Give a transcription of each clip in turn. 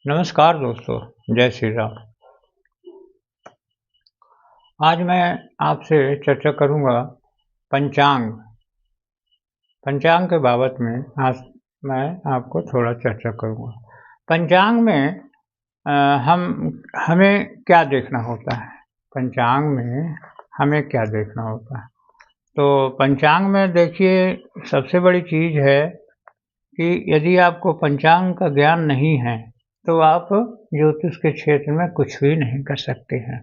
नमस्कार दोस्तों, जय श्री राम। आज मैं आपसे चर्चा करूँगा पंचांग। पंचांग के बाबत में आज मैं आपको थोड़ा चर्चा करूँगा। पंचांग में अ, हम हमें क्या देखना होता है? पंचांग में हमें क्या देखना होता है? तो पंचांग में देखिए, सबसे बड़ी चीज़ है कि यदि आपको पंचांग का ज्ञान नहीं है, तो आप ज्योतिष के क्षेत्र में कुछ भी नहीं कर सकते हैं।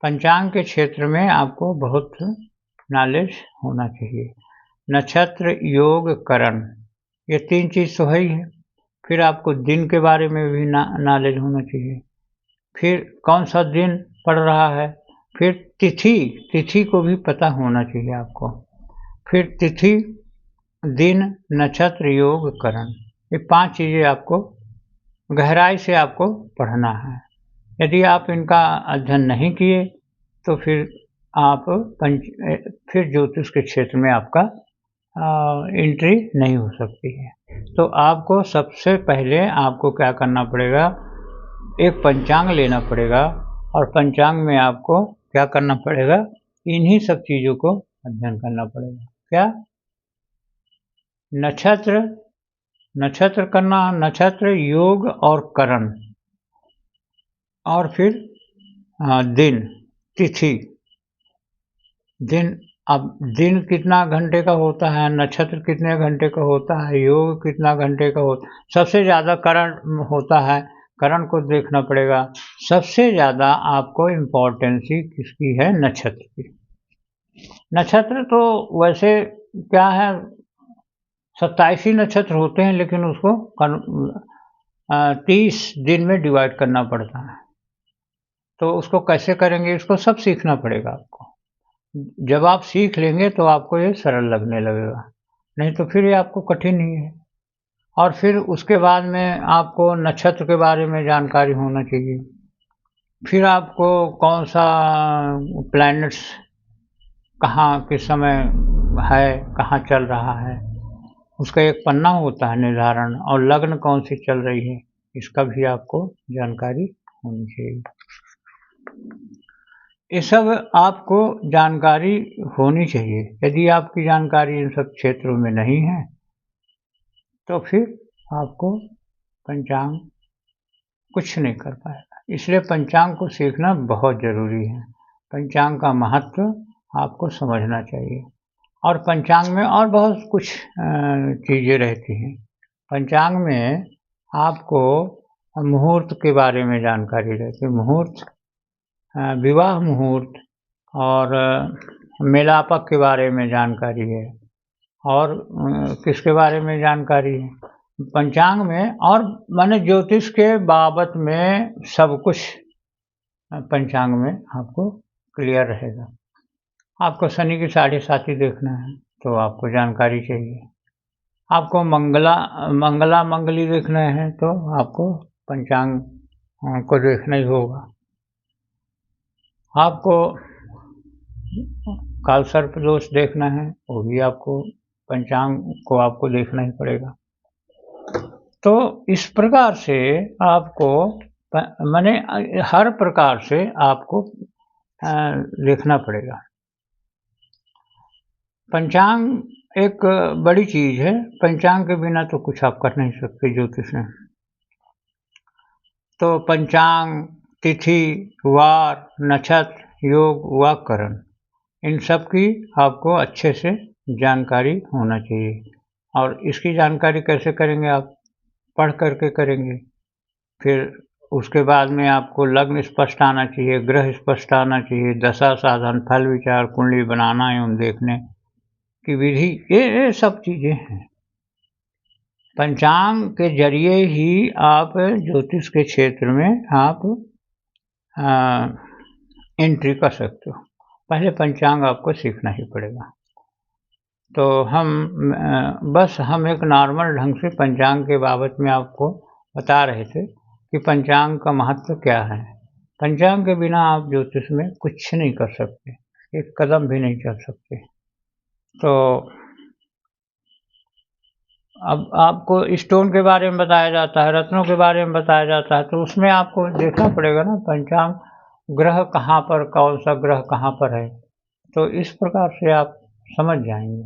पंचांग के क्षेत्र में आपको बहुत नॉलेज होना चाहिए। नक्षत्र, योग, करण, ये 3 चीज़ तो है ही है। फिर आपको दिन के बारे में भी नॉलेज होना चाहिए। फिर कौन सा दिन पड़ रहा है, फिर तिथि को भी पता होना चाहिए आपको। फिर तिथि, दिन, नक्षत्र, योग, करण, ये 5 चीज़ें आपको गहराई से आपको पढ़ना है। यदि आप इनका अध्ययन नहीं किए तो फिर आप फिर ज्योतिष के क्षेत्र में आपका एंट्री नहीं हो सकती है। तो आपको सबसे पहले आपको क्या करना पड़ेगा, एक पंचांग लेना पड़ेगा और पंचांग में आपको क्या करना पड़ेगा, इन्हीं सब चीज़ों को अध्ययन करना पड़ेगा। क्या? नक्षत्र करना, नक्षत्र, योग और करण, और फिर दिन, तिथि। अब दिन कितना घंटे का होता है, नक्षत्र कितने घंटे का होता है, योग कितना घंटे का होता है। सबसे ज़्यादा करण होता है, करण को देखना पड़ेगा। सबसे ज़्यादा आपको इम्पोर्टेंसी किसकी है? नक्षत्र की। नक्षत्र तो वैसे क्या है, 27 ही नक्षत्र होते हैं, लेकिन उसको 30 दिन में डिवाइड करना पड़ता है। तो उसको कैसे करेंगे, इसको सब सीखना पड़ेगा आपको। जब आप सीख लेंगे तो आपको ये सरल लगने लगेगा, नहीं तो फिर ये आपको कठिन ही है। और फिर उसके बाद में आपको नक्षत्र के बारे में जानकारी होना चाहिए। फिर आपको कौन सा प्लैनेट्स कहाँ किस समय है, कहाँ चल रहा है, उसका एक पन्ना होता है निर्धारण, और लग्न कौन सी चल रही है, इसका भी आपको जानकारी होनी चाहिए। ये सब आपको जानकारी होनी चाहिए। यदि आपकी जानकारी इन सब क्षेत्रों में नहीं है तो फिर आपको पंचांग कुछ नहीं कर पाएगा। इसलिए पंचांग को सीखना बहुत ज़रूरी है। पंचांग का महत्व आपको समझना चाहिए। और पंचांग में और बहुत कुछ चीज़ें रहती हैं। पंचांग में आपको मुहूर्त के बारे में जानकारी रहती है। मुहूर्त, विवाह मुहूर्त और मेलापक के बारे में जानकारी है, और किसके बारे में जानकारी है पंचांग में, और माने ज्योतिष के बाबत में सब कुछ पंचांग में आपको क्लियर रहेगा। आपको शनि की 7.5 देखना है तो आपको जानकारी चाहिए। आपको मंगला मंगली देखना है तो आपको पंचांग को देखना ही होगा। आपको कालसर्प दोष देखना है, वो भी आपको पंचांग को आपको देखना ही पड़ेगा। तो इस प्रकार से आपको माने हर प्रकार से आपको देखना पड़ेगा। पंचांग एक बड़ी चीज़ है। पंचांग के बिना तो कुछ आप कर नहीं सकते ज्योतिष में। तो पंचांग, तिथि, वार, नक्षत्र, योग व करण, इन सब की आपको अच्छे से जानकारी होना चाहिए। और इसकी जानकारी कैसे करेंगे? आप पढ़ करके करेंगे। फिर उसके बाद में आपको लग्न स्पष्ट आना चाहिए, ग्रह स्पष्ट आना चाहिए, दशा, साधन, फल, विचार, कुंडली बनाना एवं देखने की विधि, ये सब चीज़ें हैं। पंचांग के जरिए ही आप ज्योतिष के क्षेत्र में आप एंट्री कर सकते हो। पहले पंचांग आपको सीखना ही पड़ेगा। तो हम एक नॉर्मल ढंग से पंचांग के बाबत में आपको बता रहे थे कि पंचांग का महत्व क्या है। पंचांग के बिना आप ज्योतिष में कुछ नहीं कर सकते, एक कदम भी नहीं चल सकते। तो अब आपको स्टोन के बारे में बताया जाता है, रत्नों के बारे में बताया जाता है, तो उसमें आपको देखना पड़ेगा ना पंचांग, ग्रह कहाँ पर, कौन सा ग्रह कहाँ पर है, तो इस प्रकार से आप समझ जाएंगे।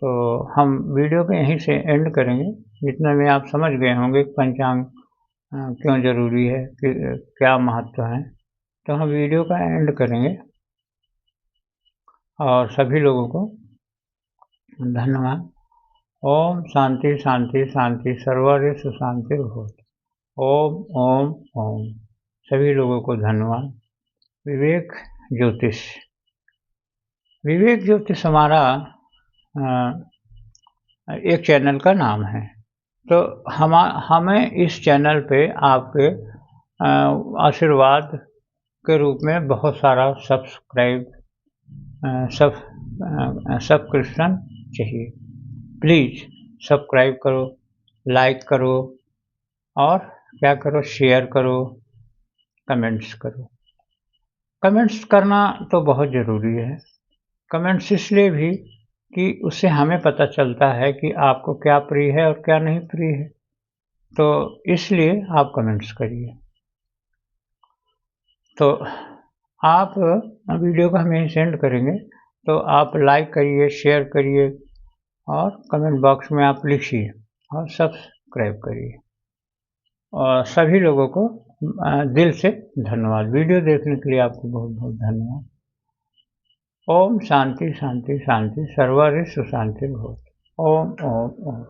तो हम वीडियो को यहीं से एंड करेंगे, जितने में आप समझ गए होंगे पंचांग क्यों ज़रूरी है, कि क्या महत्व है। तो हम वीडियो का एंड करेंगे और सभी लोगों को धन्यवाद। ओम शांति शांति शांति सर्वरिषु शांति भवतु। ओम ओम ओम। सभी लोगों को धन्यवाद। विवेक ज्योतिष, विवेक ज्योतिष हमारा एक चैनल का नाम है। तो हमें इस चैनल पे आपके आशीर्वाद के रूप में बहुत सारा सब्सक्रिप्शन चाहिए। प्लीज़ सब्सक्राइब करो, लाइक करो और क्या करो, शेयर करो, कमेंट्स करो। कमेंट्स करना तो बहुत ज़रूरी है। कमेंट्स इसलिए भी कि उससे हमें पता चलता है कि आपको क्या प्रिय है और क्या नहीं प्रिय है, तो इसलिए आप कमेंट्स करिए। तो आप वीडियो को हमें सेंड करेंगे तो आप लाइक करिए, शेयर करिए और कमेंट बॉक्स में आप लिखिए और सब्सक्राइब करिए। और सभी लोगों को दिल से धन्यवाद। वीडियो देखने के लिए आपको बहुत बहुत धन्यवाद। ओम शांति शांति शांति सर्वरिषु शांति भवतु। ओम ओम ओम।